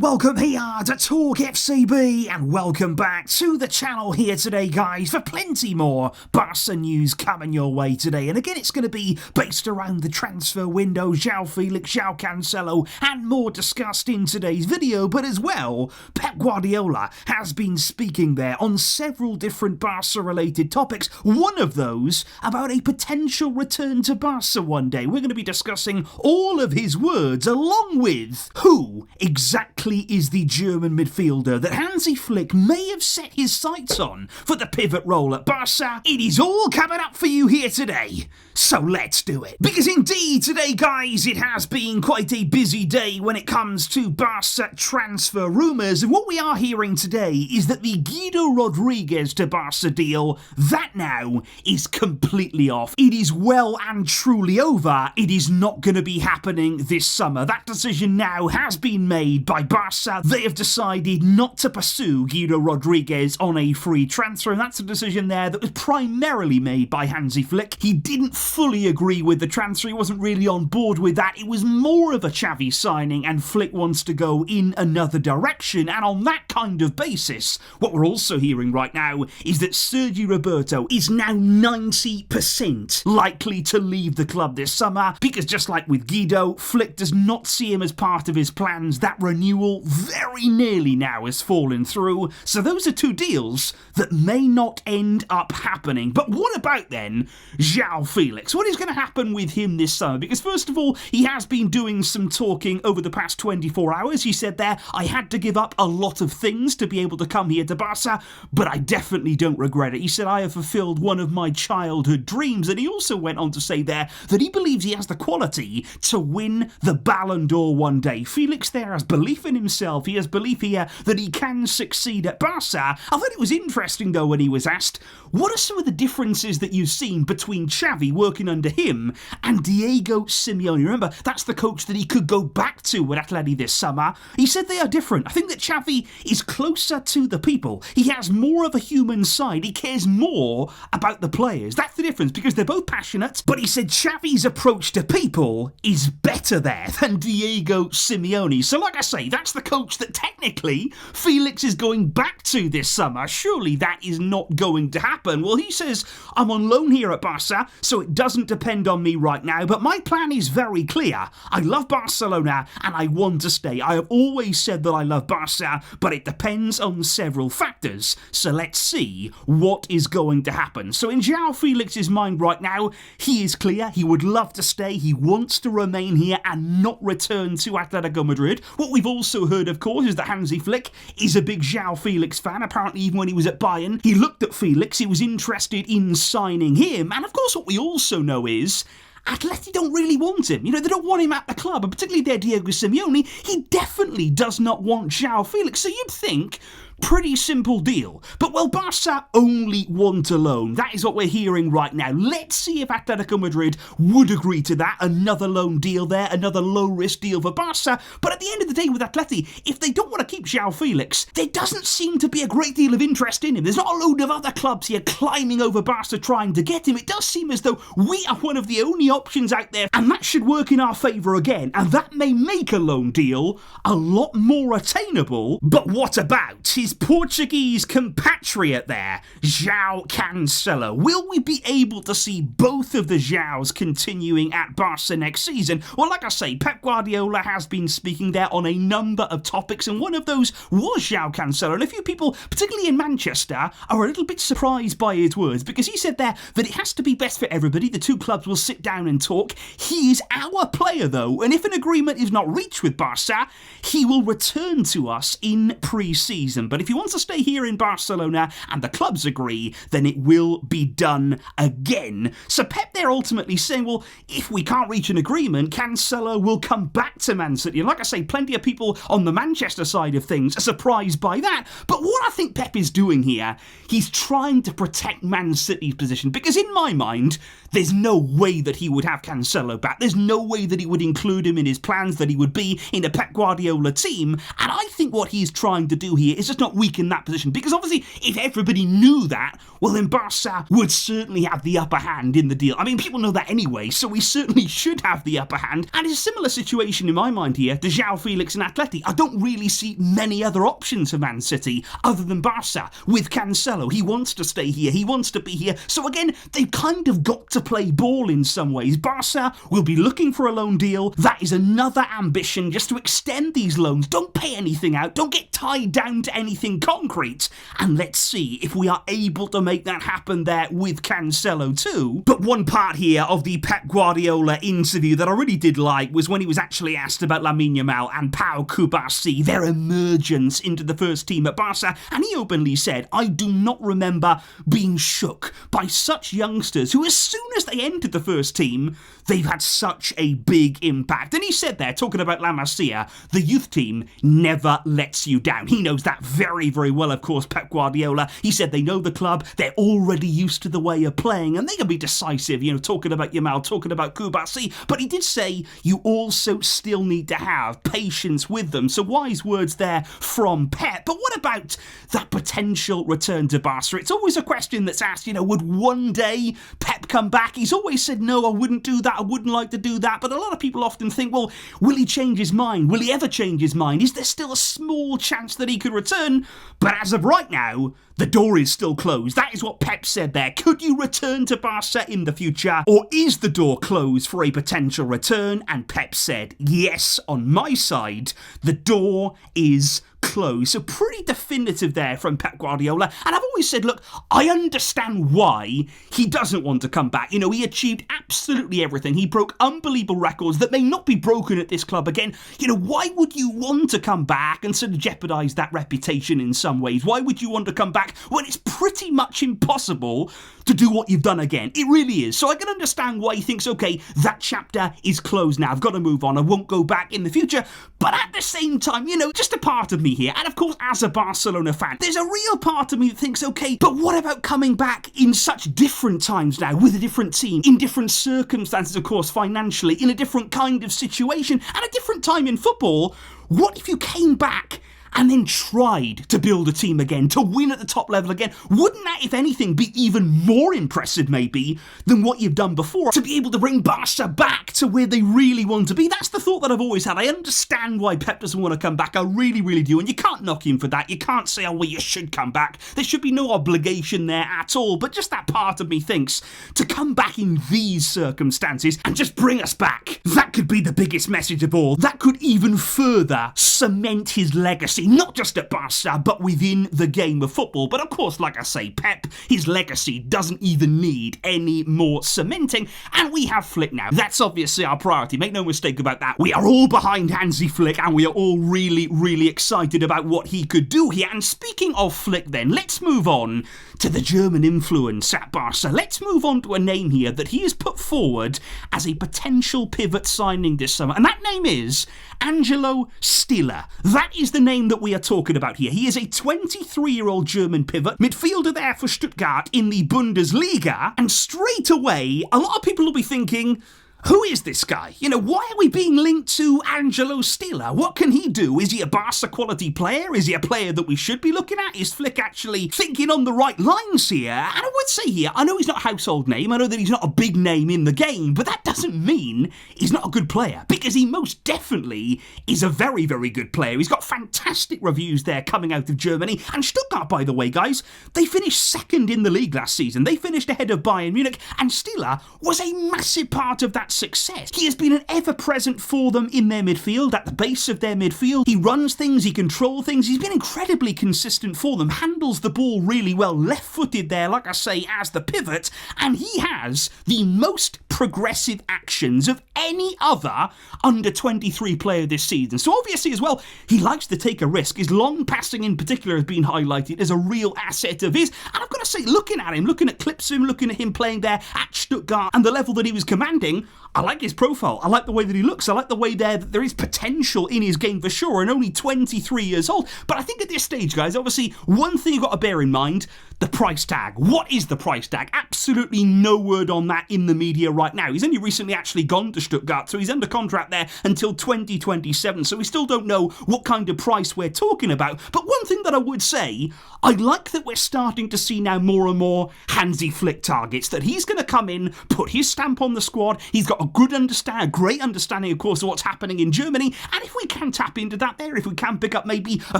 welcome here to TalkFCB and welcome back to the channel here today, guys, for plenty more Barca news coming your way today. And again, it's going to be based around the transfer window, Joao Felix, Joao Cancelo, and more discussed in today's video. But as well, Pep Guardiola has been speaking there on several different Barca-related topics. One of those about a potential return to Barca one day. We're going to be discussing all of his words along with who exactly is the German midfielder that Hansi Flick may have set his sights on for the pivot role at Barca. It is all coming up for you here today, so let's do it. Because indeed today, guys, it has been quite a busy day when it comes to Barca transfer rumours, and what we are hearing today is that the Guido Rodriguez to Barca deal, that now is completely off. It is well and truly over. It is not going to be happening this summer. That decision now has been made by Barca. They have decided not to pursue Guido Rodriguez on a free transfer, and that's a decision there that was primarily made by Hansi Flick. He didn't fully agree with the transfer. He wasn't really on board with that. It was more of a Xavi signing, and Flick wants to go in another direction. And on that kind of basis, what we're also hearing right now is that Sergi Roberto is now 90% likely to leave the club this summer, because just like with Guido, Flick does not see him as part of his plans. That renewal very nearly now has fallen through. So those are two deals that may not end up happening. But what about then Joao Felix? What is going to happen with him this summer? Because first of all, he has been doing some talking over the past 24 hours. He said there, I had to give up a lot of things to be able to come here to Barca, but I definitely don't regret it. He said, I have fulfilled one of my childhood dreams. And he also went on to say there that he believes he has the quality to win the Ballon d'Or one day. Felix there has belief in himself. He has belief here that he can succeed at Barca. I thought it was interesting though when he was asked, what are some of the differences that you've seen between Xavi working under him and Diego Simeone? Remember, that's the coach that he could go back to at Atleti this summer. He said they are different. I think that Xavi is closer to the people. He has more of a human side. He cares more about the players. That's the difference, because they're both passionate, but he said Xavi's approach to people is better there than Diego Simeone. So like I say, that's the coach that technically Felix is going back to this summer. Surely that is not going to happen. Well, he says, I'm on loan here at Barca, so it doesn't depend on me right now, but my plan is very clear. I love Barcelona and I want to stay. I have always said that I love Barca, but it depends on several factors. So let's see what is going to happen. So in Joao Felix's mind right now, he is clear. He would love to stay. He wants to remain here and not return to Atletico Madrid. What we've also heard, of course, is that Hansi Flick is a big Joao Felix fan. Apparently, even when he was at Bayern, he looked at Felix. He was interested in signing him. And of course, what we also know is Atleti don't really want him. You know, they don't want him at the club, and particularly their Diego Simeone, he definitely does not want Joao Felix. So you'd think, pretty simple deal. But well, Barca only want a loan. That is what we're hearing right now. Let's see if Atletico Madrid would agree to that. Another loan deal there, another low-risk deal for Barca. But at the end of the day with Atleti, if they don't want to keep Joao Felix, there doesn't seem to be a great deal of interest in him. There's not a load of other clubs here climbing over Barca trying to get him. It does seem as though we are one of the only options out there, and that should work in our favour again. And that may make a loan deal a lot more attainable. But what about his Portuguese compatriot there, Joao Cancelo? Will we be able to see both of the Joaos continuing at Barca next season? Well, like I say, Pep Guardiola has been speaking there on a number of topics, and one of those was Joao Cancelo. And a few people, particularly in Manchester, are a little bit surprised by his words, because he said there that it has to be best for everybody. The two clubs will sit down and talk. He is our player, though, and if an agreement is not reached with Barca, he will return to us in pre-season. But if he wants to stay here in Barcelona and the clubs agree, then it will be done again. So Pep there ultimately saying, well, if we can't reach an agreement, Cancelo will come back to Man City. And like I say, plenty of people on the Manchester side of things are surprised by that. But what I think Pep is doing here, he's trying to protect Man City's position, because in my mind, there's no way that he would have Cancelo back. There's no way that he would include him in his plans, that he would be in a Pep Guardiola team. And I think what he's trying to do here is just not weak in that position, because obviously if everybody knew that, well then Barca would certainly have the upper hand in the deal. I mean, people know that anyway, so we certainly should have the upper hand. And it's a similar situation in my mind here to Joao Felix and Atleti. I don't really see many other options for Man City other than Barca. With Cancelo, he wants to stay here, he wants to be here. So again, they've kind of got to play ball in some ways. Barca will be looking for a loan deal. That is another ambition, just to extend these loans. Don't pay anything out, don't get tied down to anything concrete. And let's see if we are able to make that happen there with Cancelo too. But one part here of the Pep Guardiola interview that I really did like was when he was actually asked about Lamine Yamal and Pau Cubarsí, their emergence into the first team at Barca, and he openly said, "I do not remember being shook by such youngsters who, as soon as they entered the first team, they've had such a big impact." And he said there, talking about La Masia, the youth team never lets you down. He knows that very, very well, of course, Pep Guardiola. He said they know the club, they're already used to the way of playing, and they can be decisive, talking about Yamal, talking about Cubarsí, but he did say you also still need to have patience with them. So wise words there from Pep. But what about that potential return to Barca? It's always a question that's asked, would one day Pep come back? He's always said, no, I wouldn't do that, I wouldn't like to do that. But a lot of people often think, well, will he change his mind? Will he ever change his mind? Is there still a small chance that he could return? But as of right now, the door is still closed. That is what Pep said there. Could you return to Barca in the future? Or is the door closed for a potential return? And Pep said, yes, on my side, the door is closed. So pretty definitive there from Pep Guardiola. And I've always said, look, I understand why he doesn't want to come back. He achieved absolutely everything. He broke unbelievable records that may not be broken at this club again. Why would you want to come back and sort of jeopardise that reputation in some ways? Why would you want to come back when it's pretty much impossible to do what you've done again? It really is. So I can understand why he thinks, okay, that chapter is closed now. I've got to move on. I won't go back in the future. But at the same time, just a part of me here, and of course as a Barcelona fan, there's a real part of me that thinks, okay, but what about coming back in such different times now, with a different team, in different circumstances, of course, financially, in a different kind of situation, and a different time in football? What if you came back and then tried to build a team again, to win at the top level again? Wouldn't that, if anything, be even more impressive, maybe, than what you've done before? To be able to bring Barca back to where they really want to be? That's the thought that I've always had. I understand why Pep doesn't want to come back. I really, really do. And you can't knock him for that. You can't say, oh, well, you should come back. There should be no obligation there at all. But just that part of me thinks, to come back in these circumstances and just bring us back, that could be the biggest message of all. That could even further cement his legacy, not just at Barca, but within the game of football. But of course, like I say, Pep, his legacy doesn't even need any more cementing, and we have Flick now. That's obviously our priority, make no mistake about that. We are all behind Hansi Flick, and we are all really, really excited about what he could do here. And speaking of Flick then, let's move on to the German influence at Barca. Let's move on to a name here that he has put forward as a potential pivot signing this summer, and that name is Angelo Stiller. That is the name that we are talking about here. He is a 23-year-old German pivot, midfielder there for Stuttgart in the Bundesliga, and straight away, a lot of people will be thinking, who is this guy? Why are we being linked to Angelo Stiller? What can he do? Is he a Barca quality player? Is he a player that we should be looking at? Is Flick actually thinking on the right lines here? And I would say here, I know he's not a household name, I know that he's not a big name in the game, but that doesn't mean he's not a good player, because he most definitely is a very, very good player. He's got fantastic reviews there coming out of Germany. And Stuttgart, by the way, guys, they finished second in the league last season. They finished ahead of Bayern Munich, and Stiller was a massive part of that success. He has been an ever-present for them in their midfield, at the base of their midfield. He runs things, he controls things, he's been incredibly consistent for them, handles the ball really well, left-footed there, like I say, as the pivot, and he has the most progressive actions of any other under-23 player this season. So obviously as well, he likes to take a risk. His long passing in particular has been highlighted as a real asset of his, and I've got to say, looking at him, looking at clips of him, looking at him playing there at Stuttgart and the level that he was commanding, I like his profile. I like the way that he looks. I like the way that there is potential in his game for sure, and only 23 years old. But I think at this stage, guys, obviously, one thing you've got to bear in mind, the price tag. What is the price tag? Absolutely no word on that in the media right now. He's only recently actually gone to Stuttgart, so he's under contract there until 2027, so we still don't know what kind of price we're talking about. But one thing that I would say, I like that we're starting to see now more and more Hansi Flick targets, that he's going to come in, put his stamp on the squad. He's got a great understanding, of course, of what's happening in Germany. And if we can tap into that there, if we can pick up maybe a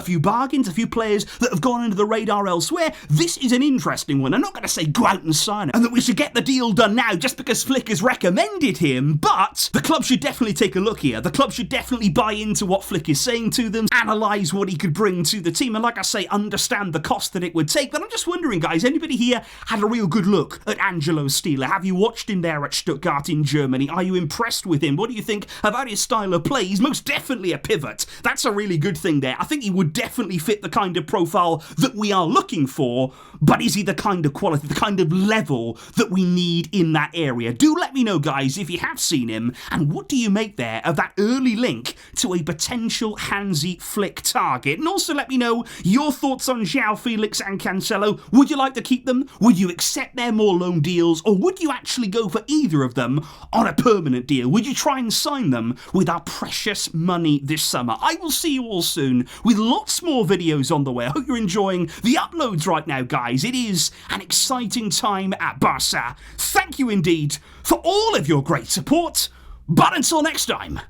few bargains, a few players that have gone under the radar elsewhere, this is an interesting one. I'm not going to say go out and sign him and that we should get the deal done now just because Flick has recommended him, but the club should definitely take a look here. The club should definitely buy into what Flick is saying to them, analyse what he could bring to the team, and like I say, understand the cost that it would take. But I'm just wondering, guys, anybody here had a real good look at Angelo Stiller? Have you watched him there at Stuttgart in Germany? Are you impressed with him? What do you think about his style of play? He's most definitely a pivot. That's a really good thing there. I think he would definitely fit the kind of profile that we are looking for, but is he the kind of quality, the kind of level that we need in that area? Do let me know, guys, if you have seen him, and what do you make there of that early link to a potential Hansi Flick target? And also let me know your thoughts on Joao Felix and Cancelo. Would you like to keep them? Would you accept their more loan deals? Or would you actually go for either of them on a permanent deal? Would you try and sign them with our precious money this summer? I will see you all soon with lots more videos on the way. I hope you're enjoying the uploads right now, guys. It is an exciting time at Barça. Thank you indeed for all of your great support. But until next time,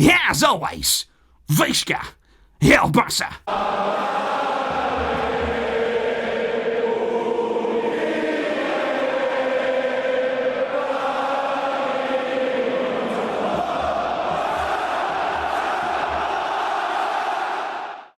as always, Visca, El Barça.